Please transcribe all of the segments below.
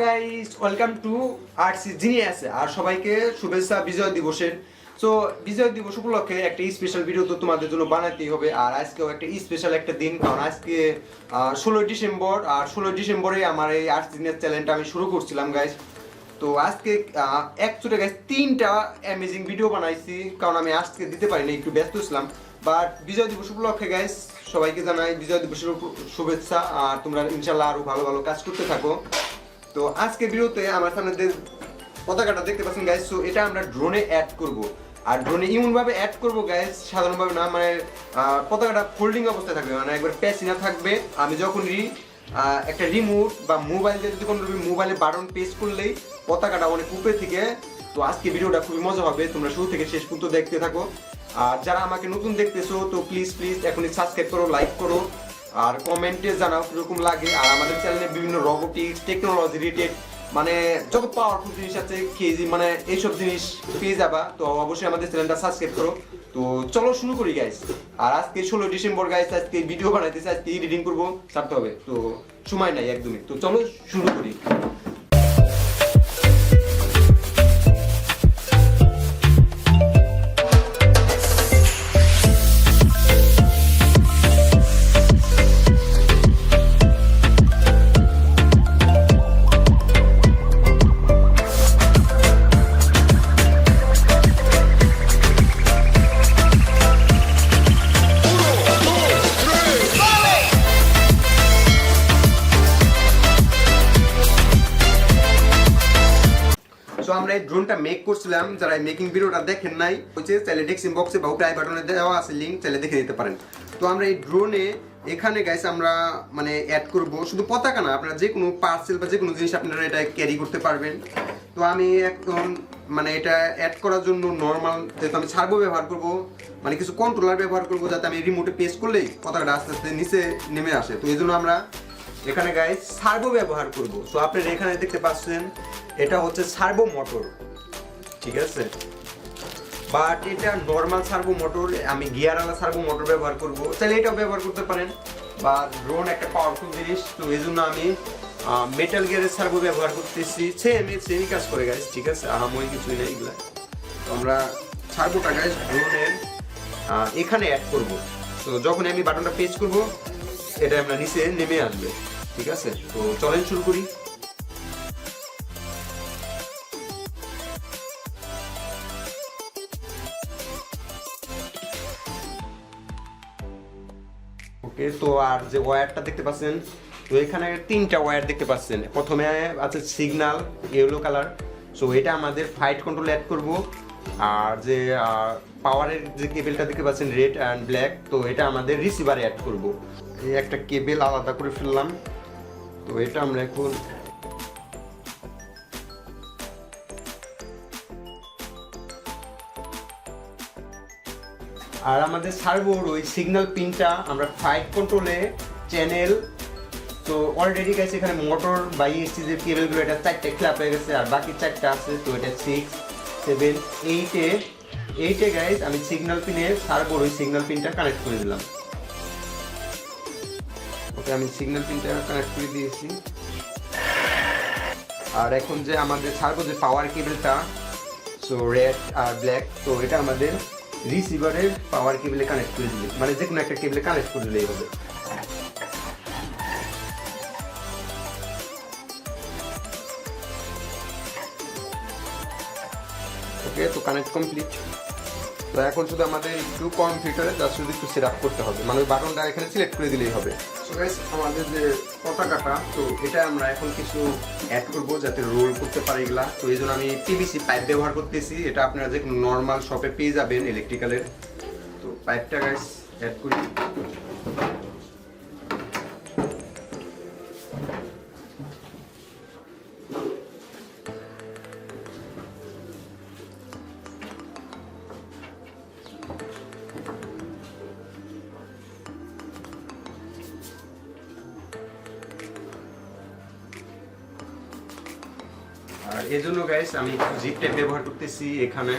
Guys, welcome to RcGenius আর সবাইকে শুভেচ্ছা বিজয় দিবসের। সো বিজয় দিবস উপলক্ষে একটা স্পেশাল ভিডিও তো তোমাদের জন্য বানাতেই হবে। আর আজকেও একটা স্পেশাল একটা দিন, কারণ আজকে 16 ডিসেম্বর। আর 16 ডিসেম্বরে আমার এই RcGenius চ্যানেলটা আমি শুরু করছিলাম গাইস। তো আজকে অ্যাকচুয়ালি গাইস 3টা অ্যামেজিং ভিডিও বানাইছি, কারণ আমি আজকে দিতে পারিনি, একটু ব্যস্ত ছিলাম। বাট বিজয় দিবস উপলক্ষে গাইস সবাইকে জানাই বিজয় দিবসের শুভেচ্ছা। আর তোমরা ইনশাল্লাহ আরো ভালো ভালো কাজ করতে থাকো। তো আজকে ভিডিওতে আমার সামনে যে পতাকাটা দেখতে পাচ্ছেন গাইস, সো এটা আমরা ড্রোনে অ্যাড করব। আর ড্রোনে এমনভাবে অ্যাড করব গাইস, সাধারণভাবে না, মানে পতাকাটা ফোল্ডিং অবস্থায় থাকবে, মানে একবার প্যাচিনা থাকবে। আমি যখনই একটা রিমোট বা মোবাইল দিয়ে যদি কোনো মোবাইলে বাটন প্রেস করলেই পতাকাটা অনেক উপরে থেকে। তো আজকে ভিডিওটা খুবই মজা হবে, তোমরা শুরু থেকে শেষ পর্যন্ত দেখতে থাকো। আর যারা আমাকে নতুন দেখতেছো তো প্লিজ এখনই সাবস্ক্রাইব করো, লাইক করো, আর কমেন্টে জানাও কিরকম লাগে। আর আমাদের চ্যানেলে বিভিন্ন রোবোটিক্স, টেকনোলজি রিলেটেড, মানে যত পাওয়ারফুল জিনিস আছে কেজি, মানে এইসব জিনিস পেয়ে যাবা। তো অবশ্যই আমাদের চ্যানেলটা সাবস্ক্রাইব করো। তো চলো শুরু করি গাইস। আর আজকে 16 ডিসেম্বর গাইস, আজকে ভিডিও বানাইতেছি, আজকে এডিটিং করবো, ছাড়তে হবে, তো সময় নাই একদমই। তো চলো শুরু করি। আমরা এই ড্রোনটা মেক করছিলাম, যারা মেকিং ভিডিওটা দেখেন নাই হচ্ছে চাইলে ডেসক্রিপশন বক্সে বা আই বাটনে দেওয়া আছে লিংক, চাইলে দেখে নিতে পারেন। তো আমরা এই ড্রোনে এখানে গাইস আমরা মানে অ্যাড করব শুধু পতাকা না, আপনারা যে কোনো পার্সেল বা যে কোনো জিনিস আপনারা এটা ক্যারি করতে পারবেন। তো আমি এখন মানে এটা অ্যাড করার জন্য নর্মাল, যেহেতু আমি সার্ভো ব্যবহার করব, মানে কিছু কন্ট্রোলার ব্যবহার করব, যাতে আমি রিমোটে প্রেস করলেই পতাকাটা আস্তে আস্তে নিচে নেমে আসে। তো এই জন্য আমরা এখানে গাইস সার্ভো ব্যবহার করব। সো আপনারা এখানে দেখতে পাচ্ছেন এটা হচ্ছে সার্ভো মোটর, ঠিক আছে। বাট এটা নর্মাল সার্ভো মোটর, আমি গিয়ারওয়ালা সার্ভো মোটর ব্যবহার করব, তাহলে এটাও ব্যবহার করতে পারেন। বা ড্রোন একটা পাওয়ারফুল জিনিস, তো এই জন্য আমি মেটাল গিয়ারের সার্ভো ব্যবহার করতেছি। সেমই কাজ করে গাইস, ঠিক আছে, আহামরি কিছুই নেই এগুলা। তো আমরা সার্ভোটা গাইস ড্রোনের এখানে অ্যাড করব। তো যখন আমি বাটনটা প্রেস করব এটা আমরা নিচে নেমে আসবে, ঠিক আছে। তো চলেন শুরু করি। ওকে, তো আর যে ওয়্যারটা দেখতে পাচ্ছেন, তো এখানে 3টা ওয়্যার দেখতে পাচ্ছেন। প্রথমে আছে সিগন্যাল ইয়েলো কালার, সো এটা আমাদের ফাইট কন্ট্রোল অ্যাড করব। আর যে পাওয়ারের যে কেবলটা দেখতে পাচ্ছেন রেড অ্যান্ড ব্ল্যাক, তো এটা আমাদের রিসিভারে অ্যাড করব। এই একটা কেবল আলাদা করে ফেললাম, তো এটা আমরা এখন আর আমাদের সার্ভোর ওই সিগন্যাল পিনটা আমরা ফাইট কন্ট্রোলে চ্যানেল। তো অলরেডি গাইস এখানে মোটর বা ইএসসি যে কেবলগুলো, এটা 4টে ক্ল্যাপ হয়ে গেছে, আর বাকি 4টা আছে। তো এটা 6, 7, 8 গাইস আমি সিগন্যাল পিনে সার্ভোর ওই সিগন্যাল পিনটা কানেক্ট করে দিলাম। ওকে, আমি সিগন্যাল পিনটা কানেক্ট করে দিয়েছি। আর এখন যে আমাদের সার্ভো যে পাওয়ার কেবলটা, সো রেড আর ব্ল্যাক, তো এটা আমাদের রিসিভারের পাওয়ার কেবলে কানেক্ট করে দিলে, মানে যে কোনো একটা কেবলে কানেক্ট করে দিলেই হবে। ওকে, তো কানেক্ট কমপ্লিট। তো এখন শুধু আমাদের একটু কম্পিউটারে জাস্ট শুধু একটু সেট আপ করতে হবে, মানে ওই বাটনটা এখানে সিলেক্ট করে দিলেই হবে। সো গাইস, আমাদের যে পতাকাটা, তো এটা আমরা এখন কিছু অ্যাড করব যাতে রোল করতে পারে এগুলা। তো এই জন্য আমি পিভিসি পাইপ ব্যবহার করতেছি, এটা আপনারা যে কোনো নর্মাল শপে পেয়ে যাবেন ইলেকট্রিক্যালের। তো পাইপটা গাইস অ্যাড করি। আর এই জন্য গাইস আমি জিপ টেপ ব্যবহার করতেছি এখানে।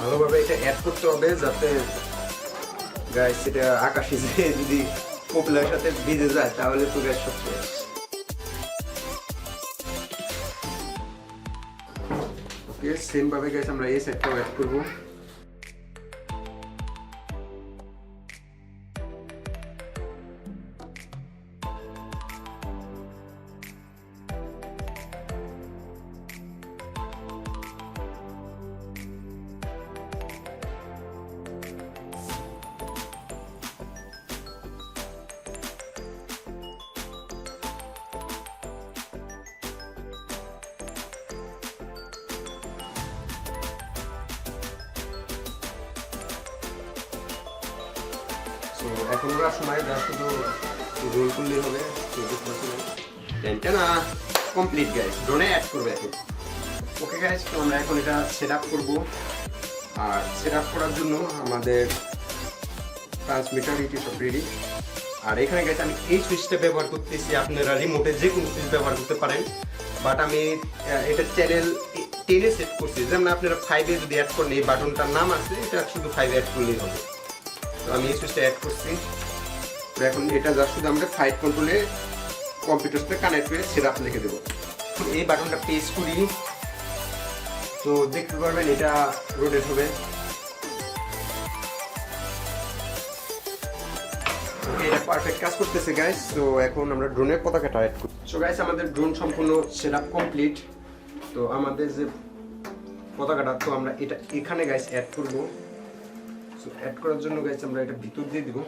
ভালোভাবে এটা অ্যাড করতে হবে যাতে গাইস এটা আকাশে যে যদি পপুলার সাথে ভিজে যায় তাহলে তো গ্যাস সব শেষ। ওকে সেম ভাবে গাইস আমরা এই সাইডটাও অ্যাড করব। তো এখন ওরা সময় শুধু রোল করলেই হবে। না কমপ্লিট গাইস ড্রোনে অ্যাড করবে এখন। ওকে গাইস তো আমরা এখন এটা সেট আপ করবো। আর সেট আপ করার জন্য আমাদের ট্রান্সমিটার ইটি সব রেডি। আর এখানে গাইস আমি এই সুইচটা ব্যবহার করতেছি, আপনারা রিমোটে যে কোনো সুইচ ব্যবহার করতে পারেন, বাট আমি এটা চ্যানেল 10 এ সেট করছি। যেমন আপনারা 5 এ যদি অ্যাড করেন এই বাটনটার নাম আছে, এটা শুধু 5 এ অ্যাড করলেই হবে। তো আমি এই সুইচটা অ্যাড করছি। তো এখন এটা জাস্ট শুধু আমরা ফাইট কন্ট্রোলে কম্পিউটার সাথে কানেক্ট করে সেটআপ লিখে দেব। এই বাটনটা প্রেস করি তো দেখতে পারবেন এটা রোটেট হবে। ওকে এটা পারফেক্ট কাজ করতেছে গাইস। তো এখন আমরা ড্রোনের পতাকাটা অ্যাড করি। সো গাইস আমাদের ড্রোন সম্পূর্ণ সেটআপ কমপ্লিট। তো আমাদের যে পতাকাটা তো আমরা এটা এখানে গাইস অ্যাড করব। সো অ্যাড করার জন্য গাইস আমরা এটা ভিতর দিয়ে দিব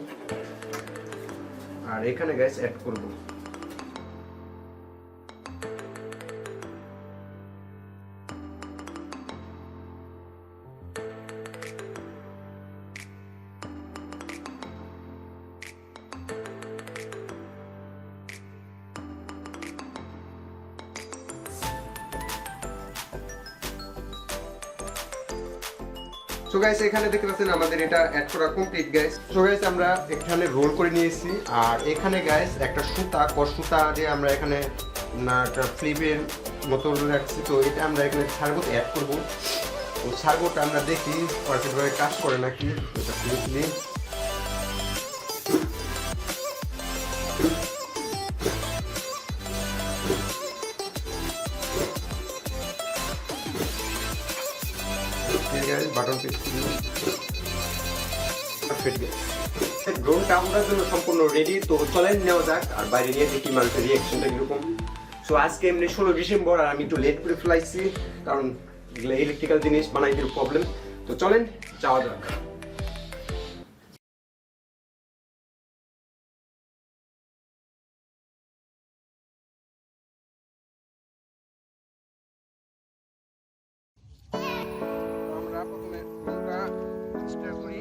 আর এখানে গাইস অ্যাড করব। সো গাইস এখানে দেখতে পাচ্ছেন আমাদের এটা অ্যাড করা কমপ্লিট গাইস। সো গাইস আমরা এখানে রোল করে নিয়েছি আর এখানে গাইস একটা সুতা সুতা দিয়ে আমরা এখানে না একটা ফ্লিপের মতো রাখছি। তো এটা আমরা এখানে সার্গোতে অ্যাড করব। তো সার্গোটা আমরা দেখি পারফেক্টভাবে কাজ করে নাকি। এটা খুলে দিই। বাটন প্রেস করি। পারফেক্ট গাইস ড্রোনটা আমাদের জন্য সম্পূর্ণ রেডি। তো চলেন নেওয়া যাক আর বাইরে নিয়ে দেখি মানুষের রিঅ্যাকশনটা কিরকম। সো আজকে এমনি 16 ডিসেম্বর আর আমি একটু লেট করে ফেলাইছি কারণ ইলেকট্রিক্যাল জিনিস বানাইতে প্রবলেম। তো চলেন যাওয়া যাক। আমরা প্রথমে ড্রোনটা স্টার্ট করি।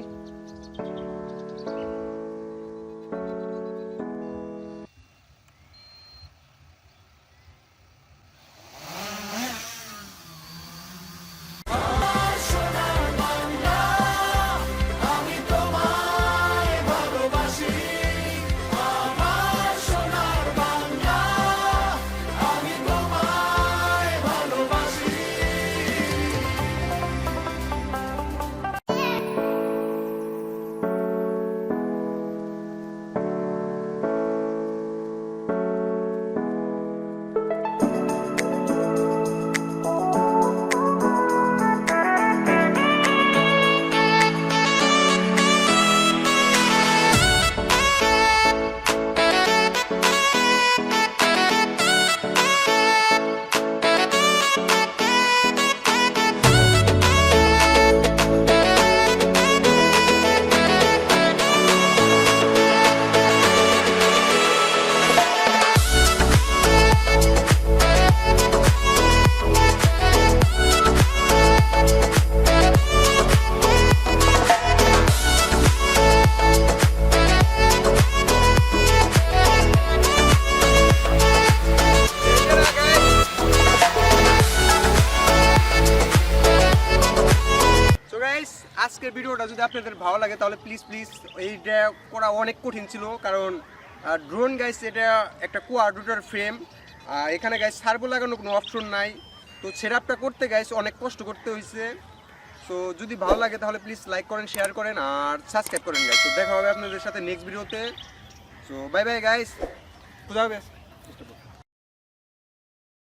আজকের ভিডিওটা যদি আপনাদের ভালো লাগে তাহলে প্লিজ এইটা করা অনেক কঠিন ছিল কারণ ড্রোন গাইস এটা একটা কোয়াড্রোটার ফ্রেম, এখানে গাইস সার্ভো লাগানোর কোনো অপশন নাই। তো সেটআপটা করতে গাইস অনেক কষ্ট করতে হয়েছে। সো যদি ভালো লাগে তাহলে প্লিজ লাইক করেন, শেয়ার করেন আর সাবস্ক্রাইব করেন গাইস। তো দেখা হবে আপনাদের সাথে নেক্সট ভিডিওতে। সো বাই বাই গাইস, খুদা হাফেজ।